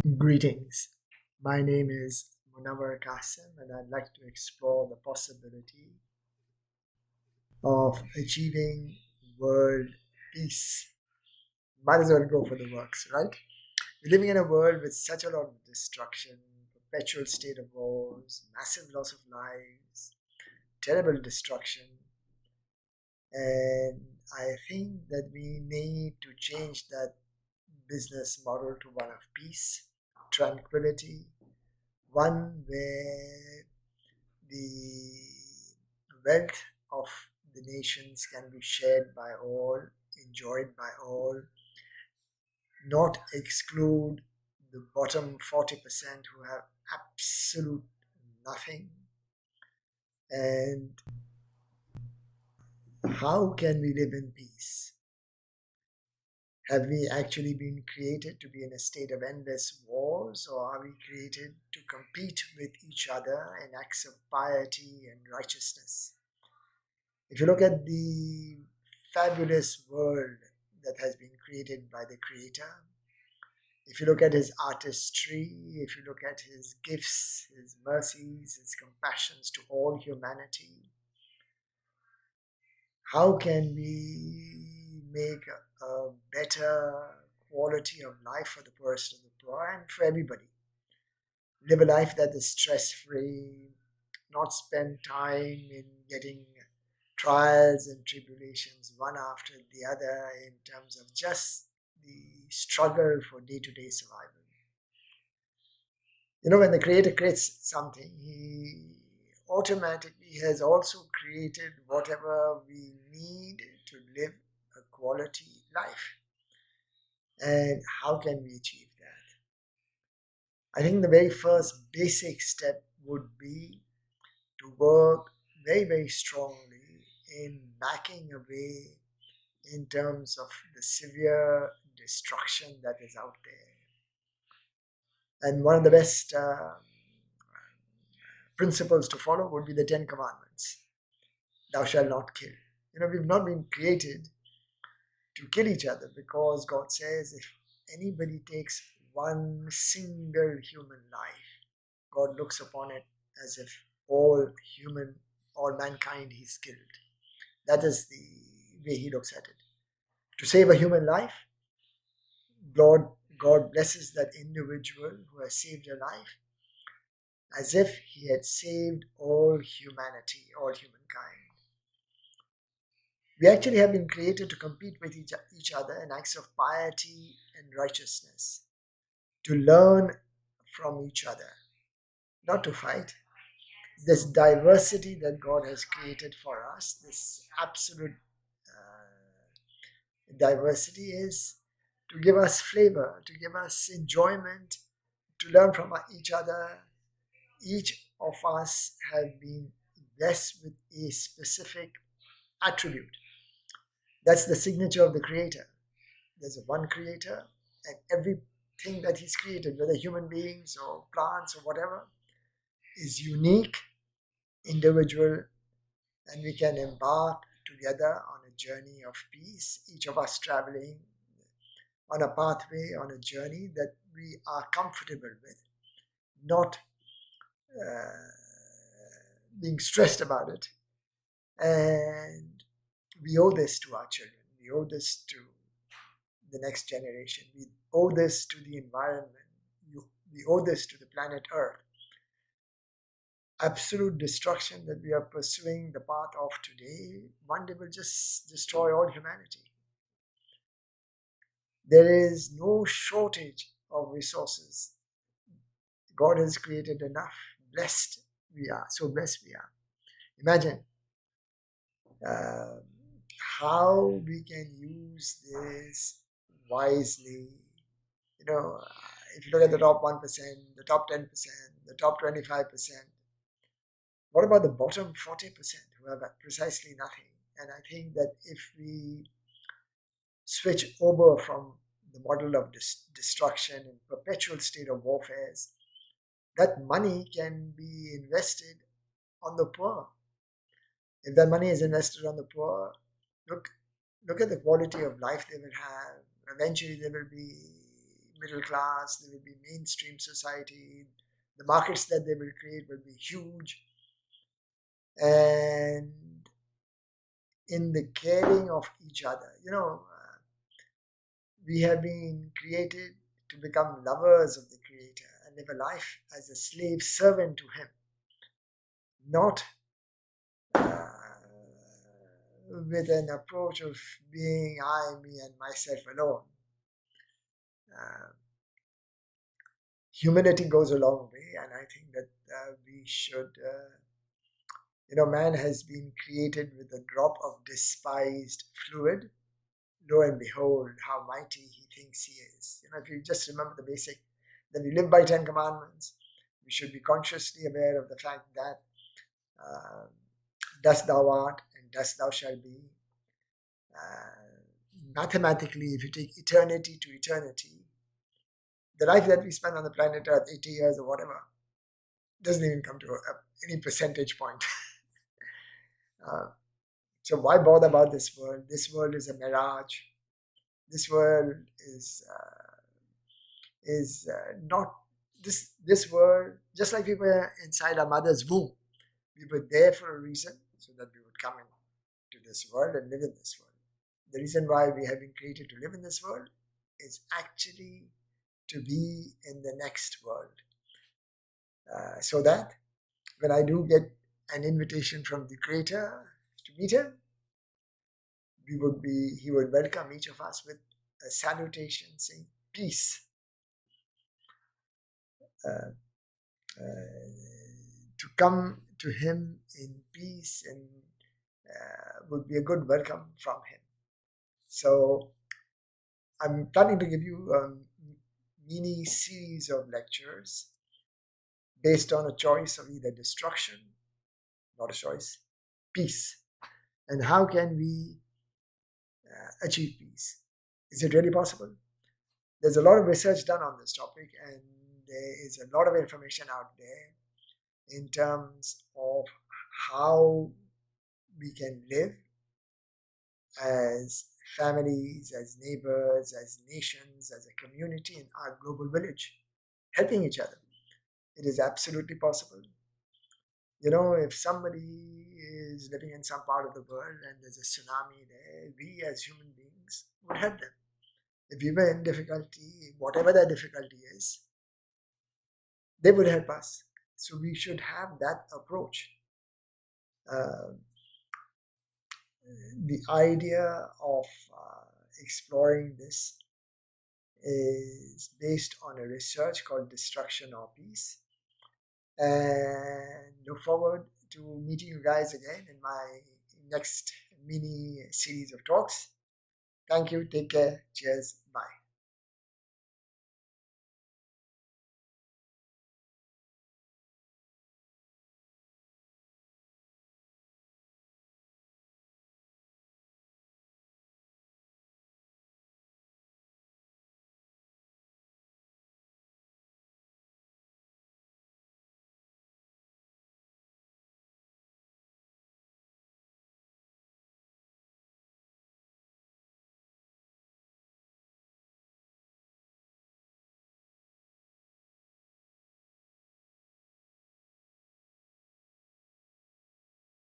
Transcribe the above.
Greetings. My name is Munawar Qasim, and I'd like to explore the possibility of achieving world peace. Might as well go for the works, right? We're living in a world with such a lot of destruction, perpetual state of wars, massive loss of lives, terrible destruction, and I think that we need to change that business model to one of peace, tranquility, one where the wealth of the nations can be shared by all, enjoyed by all, not exclude the bottom 40% who have absolute nothing. And how can we live in peace? Have we actually been created to be in a state of endless wars, or are we created to compete with each other in acts of piety and righteousness? If you look at the fabulous world that has been created by the Creator, if you look at His artistry, if you look at His gifts, His mercies, His compassions to all humanity, how can we make a better quality of life for the poorest of the poor and for everybody? Live a life that is stress free, not spend time in getting trials and tribulations one after the other in terms of just the struggle for day to day survival. When the Creator creates something, He automatically has also created whatever we need to live a quality life. And how can we achieve that? I think the very first basic step would be to work very, very strongly in backing away in terms of the severe destruction that is out there. And one of the best principles to follow would be the Ten Commandments. Thou shalt not kill. We've not been created to kill each other because God says if anybody takes one single human life, God looks upon it as if all mankind He's killed. That is the way He looks at it. To save a human life, God blesses that individual who has saved a life as if He had saved all humanity, all humankind. We actually have been created to compete with each other in acts of piety and righteousness, to learn from each other, not to fight. This diversity that God has created for us, this absolute diversity, is to give us flavor, to give us enjoyment, to learn from each other. Each of us have been blessed with a specific attribute. That's the signature of the Creator. There's a one Creator, and everything that He's created, whether human beings or plants or whatever, is unique, individual, and we can embark together on a journey of peace, each of us traveling on a pathway, on a journey that we are comfortable with, not being stressed about it. And we owe this to our children. We owe this to the next generation. We owe this to the environment. We owe this to the planet Earth. Absolute destruction that we are pursuing the path of today, one day will just destroy all humanity. There is no shortage of resources. God has created enough. Blessed we are. So blessed we are. Imagine uh, how we can use this wisely. If you look at the top 1%, the top 10%, the top 25%, what about the bottom 40% who have precisely nothing? And I think that if we switch over from the model of destruction and perpetual state of warfare, that money can be invested on the poor. If that money is invested on the poor, look at the quality of life they will have. Eventually, they will be middle class, they will be mainstream society, the markets that they will create will be huge. And in the caring of each other, we have been created to become lovers of the Creator and live a life as a slave servant to Him, not with an approach of being I, me, and myself alone. Humility goes a long way, and I think that we should, man has been created with a drop of despised fluid. Lo and behold, how mighty he thinks he is. If you just remember the basic, that we live by 10 commandments, we should be consciously aware of the fact that thus thou art and thus thou shalt be. Mathematically, if you take eternity to eternity, the life that we spend on the planet Earth, 80 years or whatever, doesn't even come to any percentage point. So why bother about this world? This world is a mirage. This world is not this world. Just like we were inside our mother's womb, we were there for a reason, so that we would come into this world and live in this world. The reason why we have been created to live in this world is actually to be in the next world. So that when I do get an invitation from the Creator to meet Him, He would welcome each of us with a salutation saying, peace. To come to Him in peace and would be a good welcome from Him. So I'm planning to give you a mini series of lectures based on a choice of either destruction, not a choice, peace. And how can we achieve peace? Is it really possible? There's a lot of research done on this topic, and there is a lot of information out there in terms of how we can live as families, as neighbors, as nations, as a community in our global village, helping each other. It is absolutely possible. If somebody is living in some part of the world and there's a tsunami there, we as human beings would help them. If we were in difficulty, whatever that difficulty is, they would help us. So we should have that approach. The idea of exploring this is based on a research called Destruction or Peace. And look forward to meeting you guys again in my next mini series of talks. Thank you. Take care. Cheers. Bye.